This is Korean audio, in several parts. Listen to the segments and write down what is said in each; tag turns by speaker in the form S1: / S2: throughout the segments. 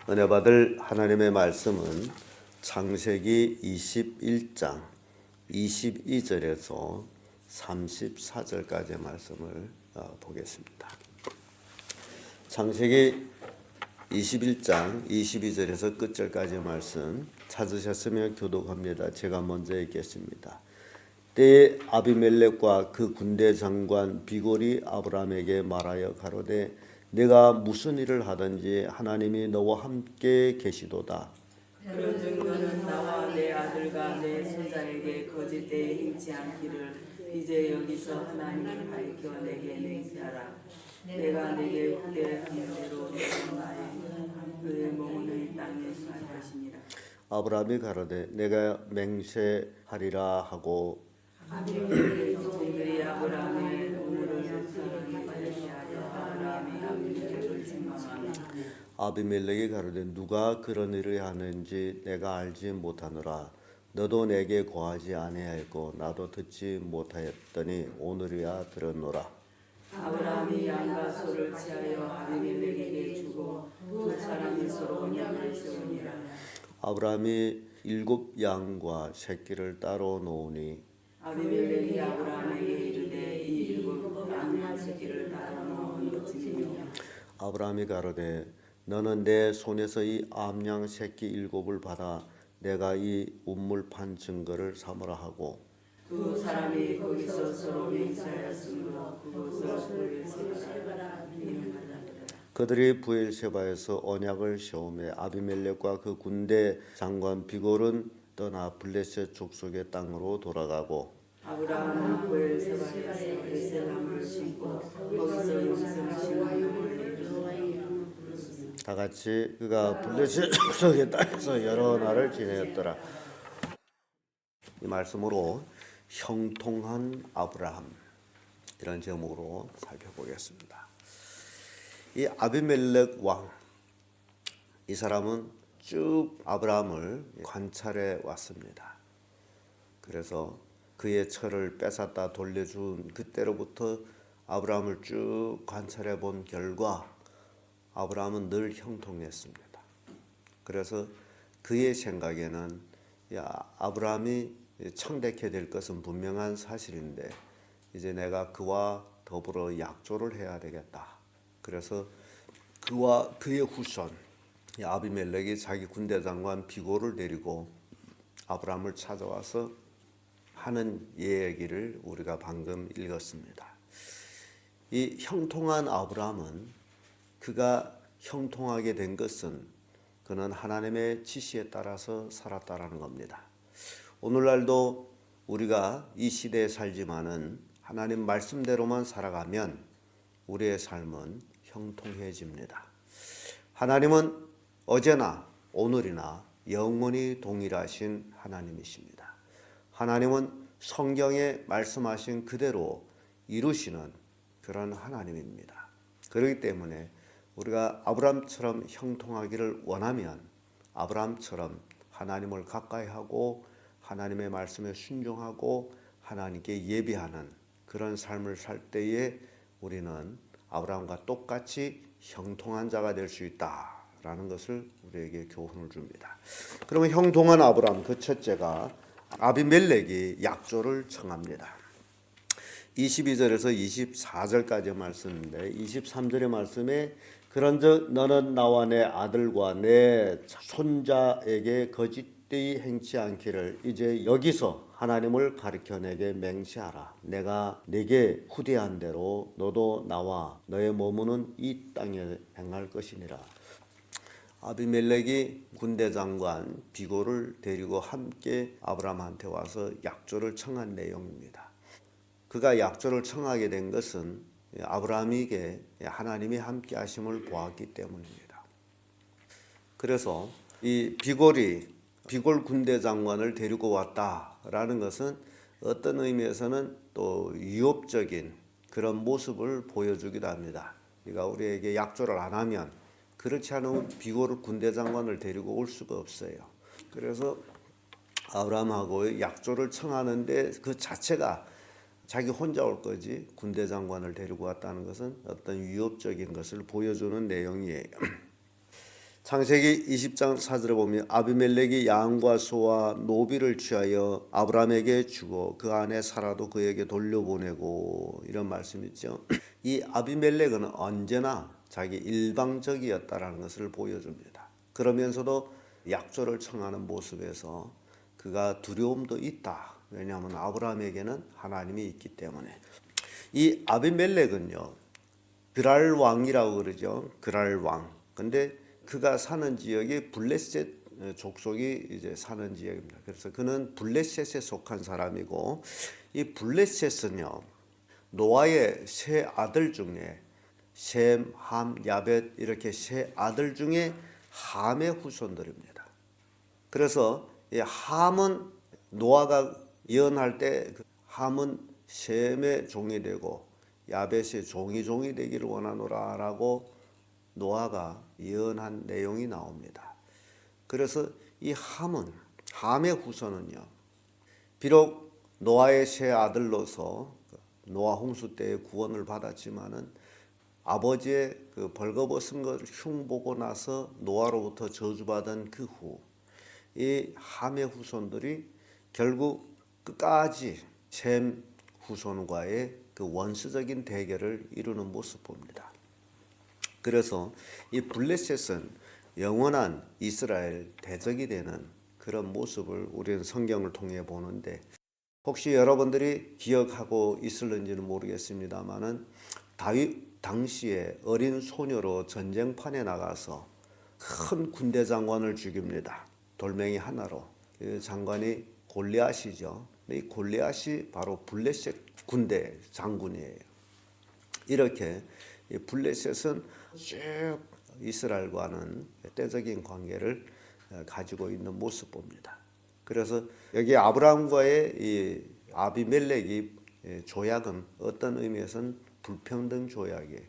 S1: 은혜 받을 하나님의 말씀은 창세기 21장 22절에서 34절까지의 말씀을 보겠습니다. 창세기 21장 22절에서 끝절까지의 말씀 찾으셨으면 교독합니다. 제가 먼저 읽겠습니다. 때에 아비멜렉과 그 군대 장관 비골이 아브라함에게 말하여 가로되 내가 무슨 일을 하든지 하나님이 너와 함께 계시도다.
S2: 그런즉 너는 나와 내 아들과 내 손자에게 거짓되이 행치 않기를 이제 여기서 하나님을 가리켜 내게 맹세하라. 내가 내게 후대하는 대로 너의 몸은 땅에 갈 것이니라.
S1: 아브라함이 가로되 내가 맹세하리라 하고
S2: 아비멜렉의 종들이 아브라함의 오늘을 사랑하게 하여 아브라함이 아비멜렉을 책망하니
S1: 아비멜렉이 가로되 누가 그런 일을 하는지 내가 알지 못하노라. 너도 내게 고하지 아니하였고 나도 듣지 못하였더니 오늘이야 들었노라.
S2: 아브라함이 양과 소를 취하여 아비멜렉에게 주고 두 사람이 서로 언약을 세우니라.
S1: 아브라함이 7 양과 새끼를 따로 놓으니
S2: 아비멜렉이 아브라함에게 이르되 이 7 양과 새끼를 따로 놓은 것이며
S1: 아브라함이 가로되 너는 내 손에서 이 암양 새끼 7을 받아 내가 이 우물판 증거를 삼으라 하고
S2: 두 사람이 거기서 서로 맹세하였으므로 그곳을 부엘세바라 이름하더라.
S1: 그들이 부엘세바에서 언약을 세우매 아비멜렉과 그 군대 장관 비골은 떠나 블레셋 족속의 땅으로 돌아가고
S2: 아브라함은 부엘세바에서 에셀함을 심고 거기서 영생을 심으며
S1: 다 같이 그가 블레셋 족속의 땅에서 여러 날을 지내었더라. 이 말씀으로 형통한 아브라함 이런 제목으로 살펴보겠습니다. 이 아비멜렉 왕, 이 사람은 쭉 아브라함을 관찰해 왔습니다. 그래서 그의 철을 뺏었다 돌려준 그때로부터 아브라함을 쭉 관찰해 본 결과 아브라함은 늘 형통했습니다. 그래서 그의 생각에는 아브라함이 청대케 될 것은 분명한 사실인데 이제 내가 그와 더불어 약조를 해야 되겠다. 그래서 그와 그의 후손 아비멜렉이 자기 군대 장관 비골을 데리고 아브라함을 찾아와서 하는 얘기를 우리가 방금 읽었습니다. 이 형통한 아브라함은 그가 형통하게 된 것은 그는 하나님의 지시에 따라서 살았다라는 겁니다. 오늘날도 우리가 이 시대에 살지만은 하나님 말씀대로만 살아가면 우리의 삶은 형통해집니다. 하나님은 어제나 오늘이나 영원히 동일하신 하나님이십니다. 하나님은 성경에 말씀하신 그대로 이루시는 그런 하나님입니다. 그렇기 때문에 우리가 아브라함처럼 형통하기를 원하면 아브라함처럼 하나님을 가까이하고 하나님의 말씀에 순종하고 하나님께 예배하는 그런 삶을 살 때에 우리는 아브라함과 똑같이 형통한 자가 될 수 있다라는 것을 우리에게 교훈을 줍니다. 그러면 형통한 아브라함 그 첫째가 아비멜렉이 약조를 청합니다. 22절에서 24절까지 말씀인데 23절의 말씀에 그런즉 너는 나와 내 아들과 내 손자에게 거짓되이 행치 않기를 이제 여기서 하나님을 가리켜 내게 맹세하라. 내가 내게 후대한 대로 너도 나와 너의 몸은 이 땅에 행할 것이니라. 아비멜렉이 군대 장관 비골을 데리고 함께 아브라함한테 와서 약조를 청한 내용입니다. 그가 약조를 청하게 된 것은 아브라함에게 하나님이 함께 하심을 보았기 때문입니다. 그래서 이 비골 군대 장관을 데리고 왔다라는 것은 어떤 의미에서는 또 위협적인 그런 모습을 보여주기도 합니다. 그러니까 우리에게 약조를 안 하면 그렇지 않으면 비골 군대 장관을 데리고 올 수가 없어요. 그래서 아브라함하고 약조를 청하는데 그 자체가 자기 혼자 올 거지 군대 장관을 데리고 왔다는 것은 어떤 위협적인 것을 보여주는 내용이에요. 창세기 20장 4절에 보면 아비멜렉이 양과 소와 노비를 취하여 아브라함에게 주고 그 안에 살아도 그에게 돌려보내고 이런 말씀이 있죠. 이 아비멜렉은 언제나 자기 일방적이었다라는 것을 보여줍니다. 그러면서도 약조를 청하는 모습에서 그가 두려움도 있다. 왜냐하면 아브라함에게는 하나님이 있기 때문에. 이 아비멜렉은요, 그랄 왕이라고 그러죠. 그랄 왕. 근데 그가 사는 지역이 블레셋 족속이 이제 사는 지역입니다. 그래서 그는 블레셋에 속한 사람이고, 이 블레셋은요, 노아의 세 아들 중에 셈, 함, 야벳 이렇게 세 아들 중에 함의 후손들입니다. 그래서 이 함은 노아가 예언할 때 함은 셈의 종이 되고 야벳의 종이 되기를 원하노라라고 노아가 예언한 내용이 나옵니다. 그래서 이 함의 후손은요, 비록 노아의 세 아들로서 노아 홍수 때의 구원을 받았지만은 아버지의 그 벌거벗은 것을 흉보고 나서 노아로부터 저주받은 그 후 이 함의 후손들이 결국 끝까지 셈 후손과의 그 원수적인 대결을 이루는 모습 봅니다. 그래서 이 블레셋은 영원한 이스라엘 대적이 되는 그런 모습을 우리는 성경을 통해 보는데, 혹시 여러분들이 기억하고 있을는지는 모르겠습니다만은 다윗 당시에 어린 소녀로 전쟁판에 나가서 큰 군대 장관을 죽입니다. 돌멩이 하나로. 그 장관이 골리앗이죠. 이 골리앗이 바로 블레셋 군대 장군이에요. 이렇게 블레셋은 쭉 이스라엘과는 때적인 관계를 가지고 있는 모습 봅니다. 그래서 여기 아브라함과의 이 아비멜렉이 조약은 어떤 의미에서는 불평등 조약이에요.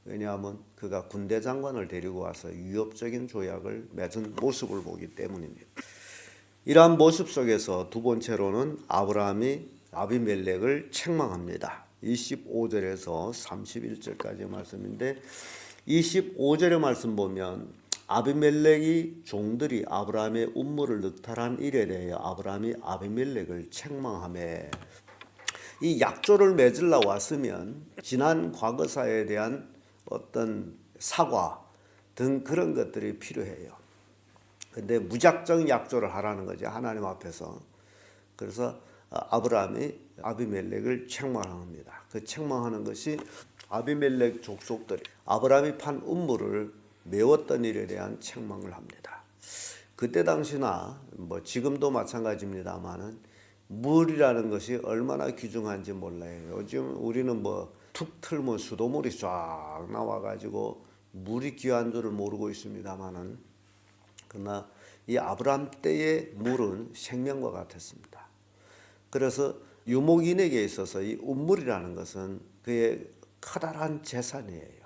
S1: 왜냐하면 그가 군대 장관을 데리고 와서 위협적인 조약을 맺은 모습을 보기 때문입니다. 이러한 모습 속에서 두 번째로는 아브라함이 아비멜렉을 책망합니다. 25절에서 31절까지 말씀인데, 25절의 말씀 보면 아비멜렉이 종들이 아브라함의 음모를 늑탈한 일에 대해 아브라함이 아비멜렉을 책망하며, 이 약조를 맺으려 왔으면 지난 과거사에 대한 어떤 사과 등 그런 것들이 필요해요. 근데 무작정 약조를 하라는 거죠, 하나님 앞에서. 그래서 아브라함이 아비멜렉을 책망합니다. 그 책망하는 것이 아비멜렉 족속들이 아브라함이 판 음모를 메웠던 일에 대한 책망을 합니다. 그때 당시나 뭐 지금도 마찬가지입니다만은 물이라는 것이 얼마나 귀중한지 몰라요. 요즘 우리는 뭐 툭 틀면 수돗물이 쫙 나와가지고 물이 귀한 줄을 모르고 있습니다만은, 그러나 이 아브라함 때의 물은 생명과 같았습니다. 그래서 유목인에게 있어서 이 운물이라는 것은 그의 커다란 재산이에요.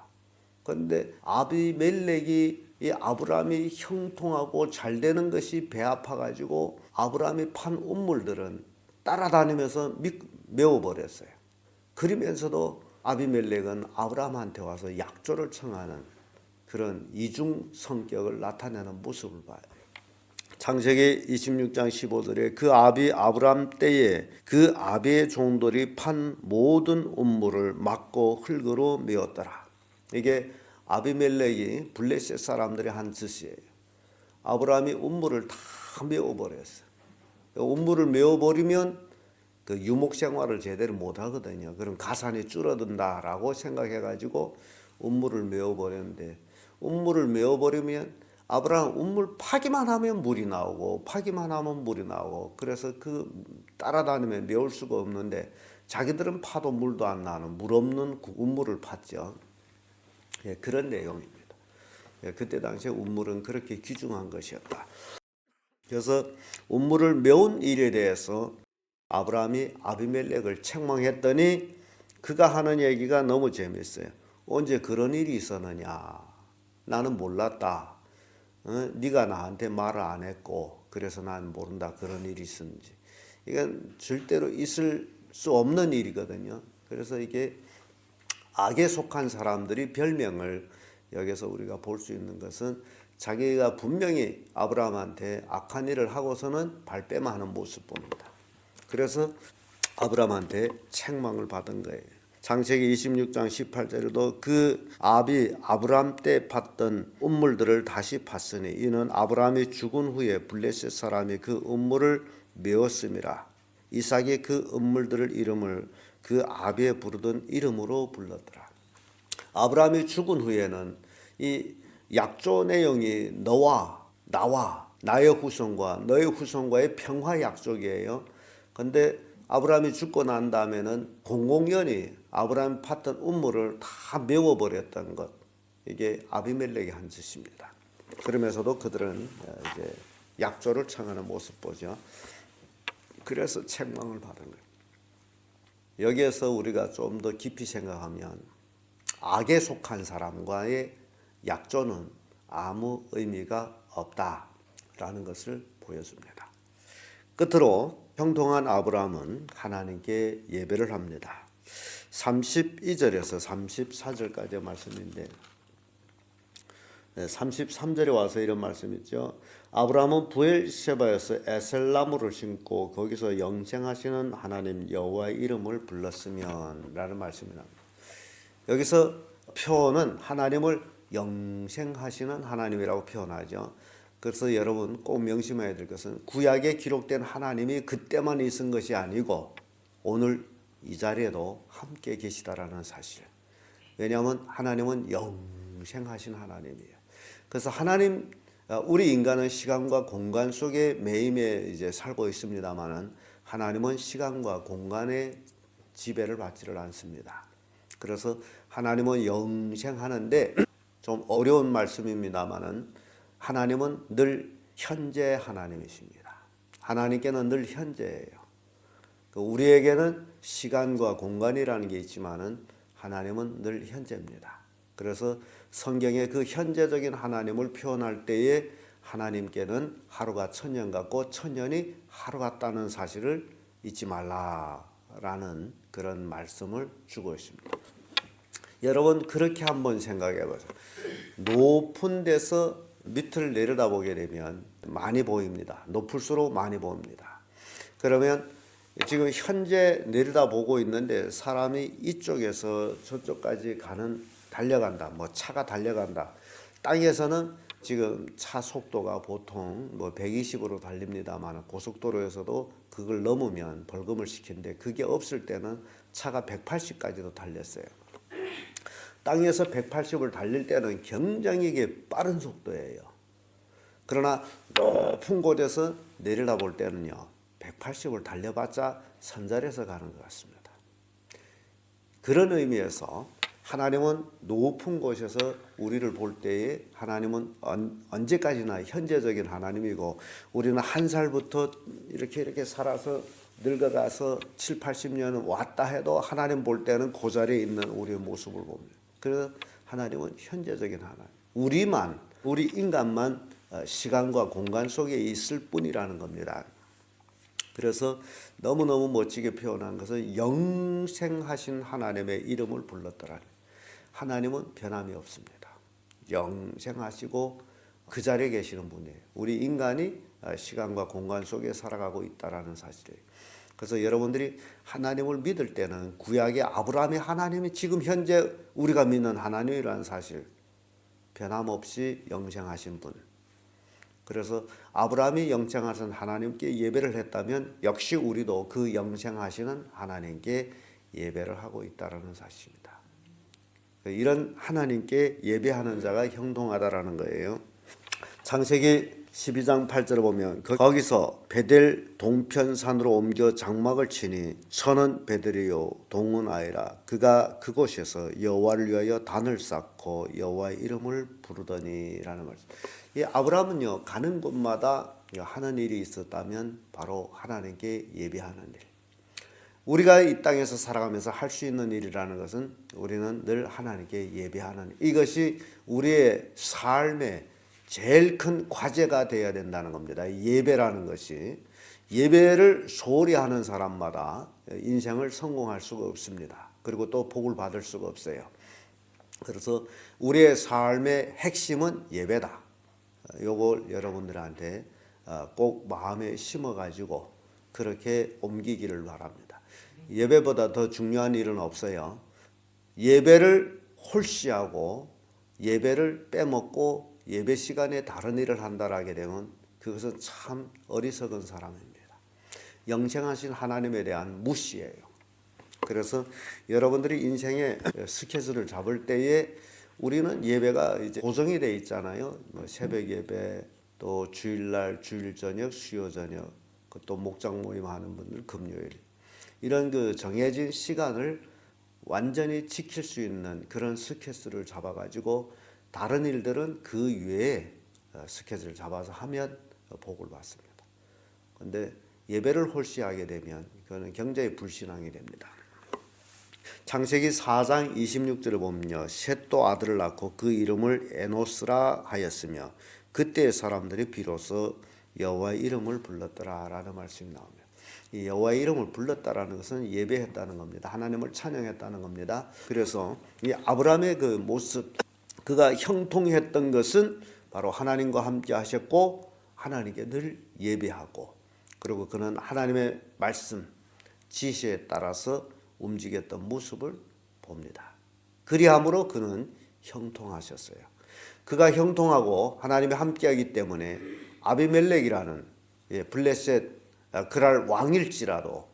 S1: 그런데 아비멜렉이 이 아브라함이 형통하고 잘 되는 것이 배 아파가지고 아브라함이 판 운물들은 따라다니면서 메워버렸어요. 그러면서도 아비멜렉은 아브라함한테 와서 약조를 청하는 그런 이중 성격을 나타내는 모습을 봐요. 창세기 26장 15절에 그 아비 아브라함 때에 그 아비의 종들이 판 모든 운물을 막고 흙으로 메웠더라. 이게 아비멜렉이 블레셋 사람들이 한 짓이에요. 아브라함이 운물을 다 메워버렸어요. 운물을 메워버리면 그 유목 생활을 제대로 못 하거든요. 그럼 가산이 줄어든다라고 생각해가지고 운물을 메워버렸는데, 운물을 메워버리면 아브라함 운물 파기만 하면 물이 나오고 파기만 하면 물이 나오고, 그래서 그 따라다니면 메울 수가 없는데 자기들은 파도 물도 안 나는 물 없는 운물을 팠죠. 예, 그런 내용입니다. 예, 그때 당시에 운물은 그렇게 귀중한 것이었다. 그래서 운물을 메운 일에 대해서 아브라함이 아비멜렉을 책망했더니 그가 하는 얘기가 너무 재밌어요. 언제 그런 일이 있었느냐? 나는 몰랐다. 네가 나한테 말을 안 했고 그래서 난 모른다, 그런 일이 있었는지. 이건 절대로 있을 수 없는 일이거든요. 그래서 이게 악에 속한 사람들이 별명을 여기서 우리가 볼 수 있는 것은 자기가 분명히 아브라함한테 악한 일을 하고서는 발뺌하는 모습 봅니다. 그래서 아브라함한테 책망을 받은 거예요. 창세기 26장 18절에도 그 압이 아브라함 때 팠던 음물들을 다시 팠으니 이는 아브라함이 죽은 후에 블레셋 사람이 그 음물을 메웠음이라. 이삭이 그 음물들을 이름을 그 압에 부르던 이름으로 불렀더라. 아브라함이 죽은 후에는 이 약조 내용이 너와 나와 나의 후손과 너의 후손과의 평화 약속이에요. 근데 아브라함이 죽고 난 다음에는 공공연히 아브라함이 팠던 음물을 다 메워버렸던 것, 이게 아비멜렉이 한 짓입니다. 그러면서도 그들은 이제 약조를 청하는 모습 보죠. 그래서 책망을 받은 거예요. 여기에서 우리가 좀 더 깊이 생각하면 악에 속한 사람과의 약조는 아무 의미가 없다라는 것을 보여줍니다. 끝으로 형통한 아브라함은 하나님께 예배를 합니다. 32절에서 34절까지의 말씀인데 33절에 와서 이런 말씀이 있죠. 아브라함은 부엘세바에서 에셀나무를 심고 거기서 영생하시는 하나님 여호와의 이름을 불렀으면 라는 말씀이 납니다. 여기서 표현은 하나님을 영생하시는 하나님이라고 표현하죠. 그래서 여러분 꼭 명심해야 될 것은 구약에 기록된 하나님이 그때만 있은 것이 아니고 오늘 이 자리에도 함께 계시다라는 사실. 왜냐하면 하나님은 영생하신 하나님이에요. 그래서 하나님, 우리 인간은 시간과 공간 속에 매임에 이제 살고 있습니다만은 하나님은 시간과 공간의 지배를 받지를 않습니다. 그래서 하나님은 영생하는데 좀 어려운 말씀입니다만은 하나님은 늘 현재 하나님이십니다. 하나님께는 늘 현재예요. 우리에게는 시간과 공간이라는 게 있지만은 하나님은 늘 현재입니다. 그래서 성경에 그 현재적인 하나님을 표현할 때에 하나님께는 하루가 천년 같고 천년이 하루 같다는 사실을 잊지 말라라는 그런 말씀을 주고 있습니다. 여러분 그렇게 한번 생각해 보세요. 높은 데서 밑을 내려다보게 되면 많이 보입니다. 높을수록 많이 보입니다. 그러면 지금 현재 내려다보고 있는데 사람이 이쪽에서 저쪽까지 달려간다. 뭐 차가 달려간다. 땅에서는 지금 차 속도가 보통 뭐 120으로 달립니다만 고속도로에서도 그걸 넘으면 벌금을 시키는데 그게 없을 때는 차가 180까지도 달렸어요. 땅에서 180을 달릴 때는 굉장히 빠른 속도예요. 그러나 높은 곳에서 내려다볼 때는요 180을 달려봤자 선잘해서 가는 것 같습니다. 그런 의미에서 하나님은 높은 곳에서 우리를 볼 때에 하나님은 언제까지나 현재적인 하나님이고 우리는 한 살부터 이렇게 살아서 늙어가서 7, 80년 왔다 해도 하나님 볼 때는 그 자리에 있는 우리의 모습을 봅니다. 그래서 하나님은 현재적인 하나님. 우리 인간만 시간과 공간 속에 있을 뿐이라는 겁니다. 그래서 너무너무 멋지게 표현한 것은 영생하신 하나님의 이름을 불렀더라. 하나님은 변함이 없습니다. 영생하시고 그 자리에 계시는 분이에요. 우리 인간이 시간과 공간 속에 살아가고 있다는 사실이에요. 그래서 여러분들이 하나님을 믿을 때는 구약의 아브라함의 하나님이 지금 현재 우리가 믿는 하나님이라는 사실, 변함없이 영생하신 분. 그래서 아브라함이 영생하신 하나님께 예배를 했다면 역시 우리도 그 영생하시는 하나님께 예배를 하고 있다는 사실입니다. 이런 하나님께 예배하는 자가 형통하다라는 거예요. 창세기 12장 8절을 보면 거기서 베델 동편산으로 옮겨 장막을 치니 천은 베델이요 동은 아이라. 그가 그곳에서 여호와를 위하여 단을 쌓고 여호와의 이름을 부르더니라는 말씀. 이 아브라함은요 가는 곳마다 하는 일이 있었다면 바로 하나님께 예배하는 일. 우리가 이 땅에서 살아가면서 할 수 있는 일이라는 것은 우리는 늘 하나님께 예배하는 일. 이것이 우리의 삶의 제일 큰 과제가 되어야 된다는 겁니다. 예배라는 것이. 예배를 소홀히 하는 사람마다 인생을 성공할 수가 없습니다. 그리고 또 복을 받을 수가 없어요. 그래서 우리의 삶의 핵심은 예배다. 요걸 여러분들한테 꼭 마음에 심어가지고 그렇게 옮기기를 바랍니다. 예배보다 더 중요한 일은 없어요. 예배를 홀시하고 예배를 빼먹고 예배 시간에 다른 일을 한다라게 되면 그것은 참 어리석은 사람입니다. 영생하신 하나님에 대한 무시예요. 그래서 여러분들이 인생의 스케줄을 잡을 때에 우리는 예배가 이제 고정이 돼 있잖아요. 뭐 새벽 예배, 또 주일날 주일 저녁, 수요 저녁, 또 목장 모임 하는 분들 금요일 이런 그 정해진 시간을 완전히 지킬 수 있는 그런 스케줄을 잡아가지고 다른 일들은 그 외에 스케줄을 잡아서 하면 복을 받습니다. 그런데 예배를 홀시하게 되면 그거는 굉장히 불신앙이 됩니다. 창세기 4장 26절을 보면요. 셋도 아들을 낳고 그 이름을 에노스라 하였으며 그때의 사람들이 비로소 여호와의 이름을 불렀더라라는 말씀이 나옵니다. 이 여호와의 이름을 불렀다라는 것은 예배했다는 겁니다. 하나님을 찬양했다는 겁니다. 그래서 이 아브라함의 그 모습, 그가 형통했던 것은 바로 하나님과 함께 하셨고 하나님께 늘 예배하고, 그리고 그는 하나님의 말씀, 지시에 따라서 움직였던 모습을 봅니다. 그리함으로 그는 형통하셨어요. 그가 형통하고 하나님이 함께하기 때문에 아비멜렉이라는 블레셋 그랄 왕일지라도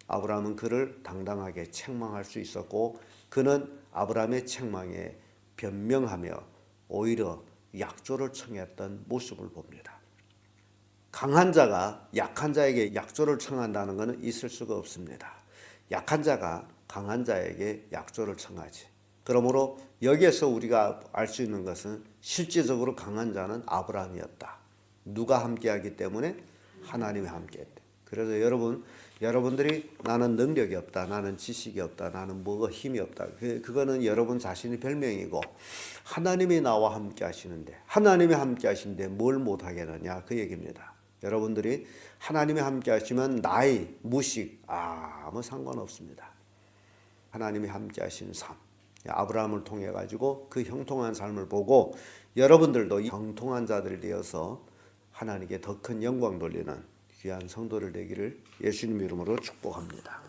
S1: 아브라함은 그를 당당하게 책망할 수 있었고, 그는 아브라함의 책망에 변명하며 오히려 약조를 청했던 모습을 봅니다. 강한 자가 약한 자에게 약조를 청한다는 것은 있을 수가 없습니다. 약한 자가 강한 자에게 약조를 청하지. 그러므로 여기에서 우리가 알 수 있는 것은 실질적으로 강한 자는 아브라함이었다. 누가 함께하기 때문에? 하나님이 함께했다. 그래서 여러분들이 나는 능력이 없다, 나는 지식이 없다, 나는 뭐가 힘이 없다, 그거는 여러분 자신의 별명이고, 하나님이 나와 함께 하시는데, 하나님이 함께 하시는데 뭘 못하겠느냐, 그 얘기입니다. 여러분들이 하나님이 함께 하시면 나이, 무식 아무 상관없습니다. 하나님이 함께 하시는 삶, 아브라함을 통해 가지고 그 형통한 삶을 보고 여러분들도 형통한 자들이 되어서 하나님께 더 큰 영광 돌리는 귀한 성도를 되기를 예수님 이름으로 축복합니다.